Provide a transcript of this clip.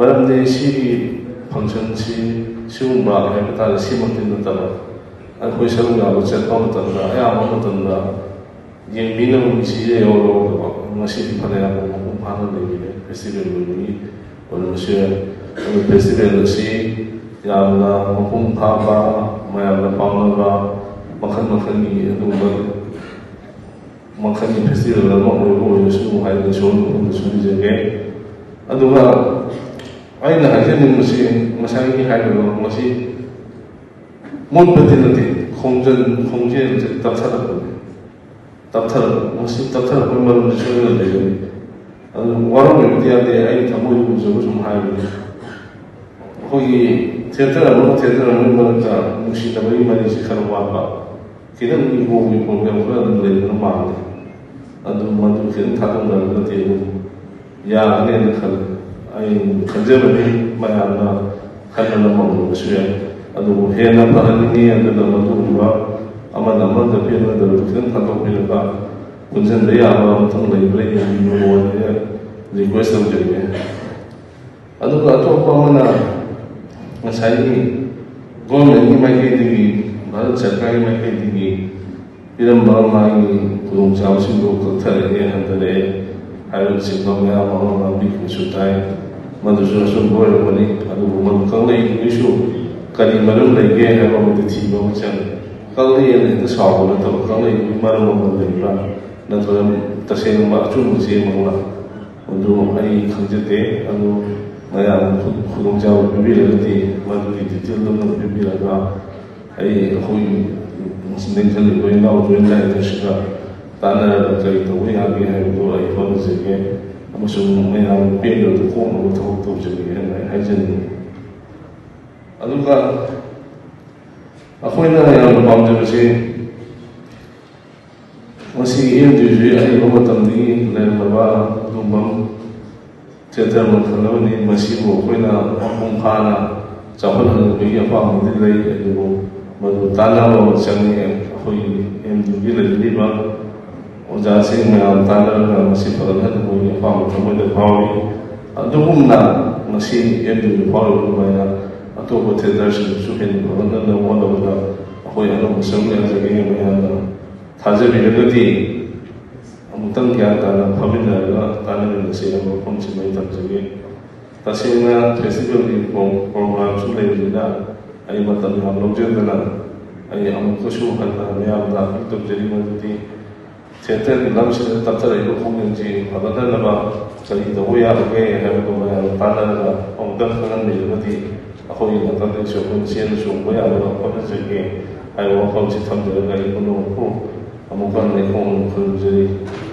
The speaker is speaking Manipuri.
ꯃꯔꯝꯗꯤ ꯁꯤꯒꯤ ꯐꯪꯁꯟꯁꯤ ꯁꯤꯒꯨꯝꯕ ꯍꯥꯏꯕ ꯇꯥꯔꯦ ꯁꯤꯃꯛꯇꯤ ꯅꯠꯇꯕ ꯑꯩꯈꯣꯏ ꯁꯔꯨꯛ ꯌꯥꯕ ꯆꯠꯄ ꯃꯇꯝꯗ ꯑꯌꯥꯝꯕ ꯃꯇꯝꯗ ꯌꯦꯡꯕꯤꯅꯕ ꯃꯤꯁꯤꯗ ꯌꯧꯔꯛꯑꯣꯗꯕ ꯉꯁꯤꯗꯤ ꯐꯅꯌꯥꯝ ꯃꯄꯨꯡ ꯐꯥꯅ ꯂꯩꯕꯤꯔꯦ ꯐꯦꯁꯇꯤꯚꯦꯜ ꯑꯣꯏꯕꯒꯤ ꯑꯣꯏꯔꯕꯁꯨ ꯌꯥꯏ ꯑꯗꯨ ꯐꯦꯁꯇꯤꯚꯦꯜ ꯑꯁꯤ ꯌꯥꯝꯅ ꯃꯄꯨꯡ ꯐꯥꯕ ꯃꯌꯥꯝꯅ ꯄꯥꯝꯅꯕ ꯃꯈꯜ ꯃꯈꯜꯒꯤ ꯑꯗꯨꯒꯨꯝꯕ ꯃꯈꯜꯒꯤ ꯐꯦꯁꯇꯤꯚꯦꯜ ꯑꯃ ꯑꯣꯏꯕ ꯑꯣꯏꯔꯁꯨ ꯍꯥꯏꯗꯅ ꯏꯁꯣꯔꯒꯤ ꯃꯐꯝꯗꯁꯨ ꯅꯤꯖꯒꯦ ꯑꯗꯨꯒ ꯑꯩꯅ ꯍꯥꯏꯖꯅꯤꯡꯕꯁꯤ ꯉꯁꯥꯏꯒꯤ ꯍꯥꯏꯕꯗꯣ ꯃꯁꯤ ꯃꯨꯠꯄꯗꯤ ꯅꯠꯇꯦ ꯈꯣꯡꯖꯦꯜꯁꯦ ꯇꯞꯊꯔꯛꯄꯅꯤ ꯃꯁꯤ ꯇꯞꯊꯔꯛꯄꯒꯤ ꯃꯔꯝꯗ ꯁꯣꯏꯗꯅ ꯂꯩꯒꯅꯤ ꯑꯗꯨ ꯋꯥꯔꯧꯕꯤꯕꯗꯤ ꯌꯥꯗꯦ ꯑꯩ ꯊꯃꯣꯏꯗ ꯎꯖꯕ ꯁꯨꯝ ꯍꯥꯏꯕꯅꯤ ꯑꯩꯈꯣꯏꯒꯤ ꯊꯤꯌꯦꯇꯔ ꯑꯃꯒꯤ ꯃꯔꯛꯇ ꯅꯨꯡꯁꯤꯅꯕꯒꯤ ꯃꯔꯤꯁꯤ ꯈꯔ ꯋꯥꯠꯄ ꯈꯤꯇꯪ ꯏꯒꯣꯒꯤ ꯄ꯭ꯔꯣꯕ꯭ꯂꯦꯝ ꯈꯔ ꯑꯗꯨꯝ ꯂꯩꯕꯅ ꯃꯥꯜꯂꯤ ꯑꯗꯨ ꯃꯗꯨ ꯈꯤꯇꯪ ꯊꯥꯗꯣꯛꯅꯔꯒꯗꯤ ꯑꯗꯨꯝ ꯌꯥꯒꯅꯦꯅ ꯈꯜꯂꯤ ꯑꯩ ꯈꯟꯖꯕꯅꯤ ꯃꯌꯥꯝꯅ ꯈꯟꯅꯅ ꯃꯧꯅꯕꯁꯨ ꯌꯥꯏ ꯑꯗꯨꯕꯨ ꯍꯦꯟꯅ ꯐꯍꯟꯅꯤꯡꯉꯤ ꯑꯗꯨꯅ ꯃꯗꯨꯒꯨꯝꯕ ꯑꯃꯗ ꯑꯃꯗ ꯄꯦꯟꯅꯗꯕꯗꯨ ꯈꯤꯇꯪ ꯊꯥꯗꯣꯛꯄꯤꯔꯒ ꯄꯨꯟꯁꯤꯟꯕ ꯌꯥꯕ ꯑꯃꯇꯪ ꯂꯩꯕ꯭ꯔꯥ ꯌꯦꯡꯕꯤꯌꯨ ꯔꯤꯀ꯭ꯋꯦꯁ ꯇꯧꯖꯒꯦ ꯑꯗꯨꯒ ꯑꯇꯣꯞꯄ ꯑꯃꯅ ꯉꯁꯥꯏꯒꯤ ꯒꯣꯔꯃꯦꯟꯒꯤ ꯃꯥꯏꯀꯩꯗꯒꯤ ꯚꯥꯔꯠ ꯁꯔꯀꯥꯔꯒꯤ ꯃꯥꯏꯀꯩꯗꯒꯤ ꯄꯤꯔꯝꯕ ꯃꯥꯒꯤ ꯈꯨꯗꯣꯡꯆꯥꯕꯁꯤꯡꯗꯨ ꯀꯛꯊꯔꯛꯑꯦ ꯍꯟꯊꯔꯛꯑꯦ ꯍꯥꯏꯕꯅꯆꯤꯡꯕ ꯃꯌꯥꯝ ꯑꯃ ꯉꯥꯡꯕꯤꯈꯤꯕꯁꯨ ꯇꯥꯏ ꯃꯗꯨꯁꯨ ꯑꯆꯨꯝꯕ ꯑꯣꯏꯔꯝꯒꯅꯤ ꯑꯗꯨꯕꯨ ꯃꯗꯨ ꯀꯪꯂꯩꯒꯤꯁꯨ ꯀꯔꯤ ꯃꯔꯝ ꯂꯩꯒꯦ ꯍꯥꯏꯕ ꯑꯃꯗꯤ ꯊꯤꯕ ꯑꯃ ꯆꯪꯏ ꯀꯪꯂꯩꯅ ꯍꯦꯛꯇ ꯁꯥꯎꯕ ꯅꯠꯇꯕ ꯀꯪꯂꯩꯒꯤ ꯃꯔꯝ ꯑꯃ ꯂꯩꯕ꯭ꯔꯥ ꯅꯠꯇ꯭ꯔꯒ ꯇꯁꯦꯡꯕ ꯑꯆꯨꯝꯕ ꯆꯦꯃꯛꯂꯥ ꯃꯗꯨ ꯑꯩ ꯈꯪꯖꯗꯦ ꯑꯗꯨ ꯃꯌꯥꯝꯅ ꯈꯨꯗꯣꯡꯆꯥꯕ ꯄꯤꯕꯤꯔꯒꯗꯤ ꯃꯗꯨꯒꯤ ꯗꯤꯇꯦꯜꯗꯨ ꯄꯤꯕꯤꯔꯒ ꯑꯩꯈꯣꯏꯒꯤ ꯅꯤꯡꯁꯤꯜꯂꯤꯕ ꯏꯅꯥꯎ ꯖꯣꯏꯟ ꯗꯥꯏꯔꯦꯛꯇꯔꯁꯤꯒ ꯇꯥꯟꯅꯔꯒ ꯀꯔꯤ ꯇꯧꯕ ꯌꯥꯒꯦ ꯍꯥꯏꯕꯗꯨ ꯑꯩ ꯍꯣꯠꯅꯖꯒꯦ ꯑꯃꯁꯨꯡ ꯃꯌꯥꯝ ꯄꯦꯟꯗꯕꯗꯨ ꯀꯣꯛꯅꯕ ꯊꯕꯛ ꯇꯧꯖꯒꯦ ꯍꯥꯏꯅ ꯑꯩ ꯍꯥꯏꯖꯅꯤꯡꯉꯤ ꯑꯗꯨꯒ ꯑꯩꯈꯣꯏꯅ ꯌꯥꯝꯅ ꯄꯥꯝꯖꯕꯁꯤ ꯃꯁꯤꯒꯤ ꯑꯦꯝꯗ꯭ꯌꯨꯁꯤ ꯑꯔꯤꯕ ꯃꯇꯝꯗꯒꯤ ꯂꯩꯔꯝꯂꯕ ꯑꯗꯨꯒꯨꯝꯕ ꯊꯤꯌꯦꯇꯔ ꯃꯈꯜ ꯑꯃꯅꯤ ꯃꯁꯤꯕꯨ ꯑꯩꯈꯣꯏꯅ ꯃꯄꯨꯡ ꯐꯥꯅ ꯆꯥꯎꯈꯠꯍꯟꯕꯒꯤ ꯑꯄꯥꯝꯕꯗꯤ ꯂꯩ ꯑꯗꯨꯕꯨ ꯃꯗꯨ ꯇꯥꯟꯅꯕ ꯑꯃ ꯆꯪꯉꯤ ꯑꯩꯈꯣꯏꯒꯤ ꯑꯦꯝꯗ꯭ꯌꯨꯒꯤ ꯂꯩꯔꯤꯕ ꯑꯣꯖꯥꯁꯤꯡ ꯃꯌꯥꯝ ꯇꯥꯟꯅꯔꯒ ꯃꯁꯤ ꯐꯒꯠꯍꯟꯕꯒꯤ ꯑꯄꯥꯝꯕ ꯊꯃꯣꯏꯗ ꯐꯥꯎꯏ ꯑꯗꯨꯒꯨꯝꯅ ꯉꯁꯤ ꯑꯦꯝꯗ꯭ꯌꯨꯗ ꯐꯥꯎꯔꯤꯕ ꯑꯗꯨꯃꯥꯏꯅ ꯑꯇꯣꯞꯄ ꯊꯤꯌꯦꯇꯔꯁꯤꯡꯁꯨ ꯍꯦꯟꯅ ꯐꯒꯠꯍꯟꯅꯕ ꯍꯣꯠꯅꯕꯗ ꯑꯩꯈꯣꯏ ꯑꯅꯧꯕ ꯁꯔꯨꯛ ꯌꯥꯖꯒꯦ ꯃꯌꯥꯝꯅ ꯊꯥꯖꯕꯤꯔꯒꯗꯤ ꯑꯃꯨꯛꯇꯪ ꯒ꯭ꯌꯥꯟ ꯇꯥꯅ ꯐꯝꯃꯤꯟꯅꯔꯒ ꯇꯥꯟꯅꯃꯤꯟꯅꯁꯤ ꯍꯥꯏꯕ ꯋꯥꯐꯝꯁꯤꯃ ꯑꯩ ꯊꯝꯖꯒꯦ ꯇꯁꯦꯡꯅ ꯐꯦꯁꯇꯤꯚꯦꯜꯒꯤ ꯄ꯭ꯔꯣꯒ꯭ꯔꯥꯝꯁꯨ ꯂꯩꯕꯅꯤꯅ ꯑꯩ ꯃꯇꯝ ꯌꯥꯝ ꯂꯧꯖꯗꯅ ꯑꯩ ꯑꯃꯨꯛꯀꯁꯨ ꯍꯟꯅ ꯃꯌꯥꯝꯗ ꯑꯄꯤꯜ ꯇꯧꯖꯔꯤ ꯃꯗꯨꯗꯤ ꯊꯤꯌꯦꯇꯔꯒꯤ ꯂꯝꯁꯤꯗ ꯇꯞꯊꯔꯛꯏꯕ ꯈꯣꯡꯖꯦꯜꯁꯤ ꯐꯒꯠꯍꯟꯅꯕ ꯀꯔꯤ ꯇꯧꯕ ꯌꯥꯕꯒꯦ ꯍꯥꯏꯕꯗꯨ ꯃꯌꯥꯝ ꯇꯥꯟꯅꯔꯒ ꯑꯃꯨꯛꯇꯪ ꯈꯪꯍꯟꯕꯤꯔꯒꯗꯤ ꯑꯩꯈꯣꯏꯒꯤ ꯅꯥꯀꯟꯗꯁꯨ ꯑꯩꯈꯣꯏ ꯆꯦꯟꯕ ꯆꯣꯡꯕ ꯌꯥꯅꯕ ꯍꯣꯠꯅꯖꯒꯦ ꯍꯥꯏꯕ ꯋꯥꯐꯝꯁꯤ ꯊꯝꯖꯔꯒ ꯑꯩ ꯄꯨꯝꯅꯃꯛꯄꯨ ꯑꯃꯨꯛꯀ ꯂꯩꯈꯣꯝ ꯈꯨꯔꯨꯝꯖꯔꯤ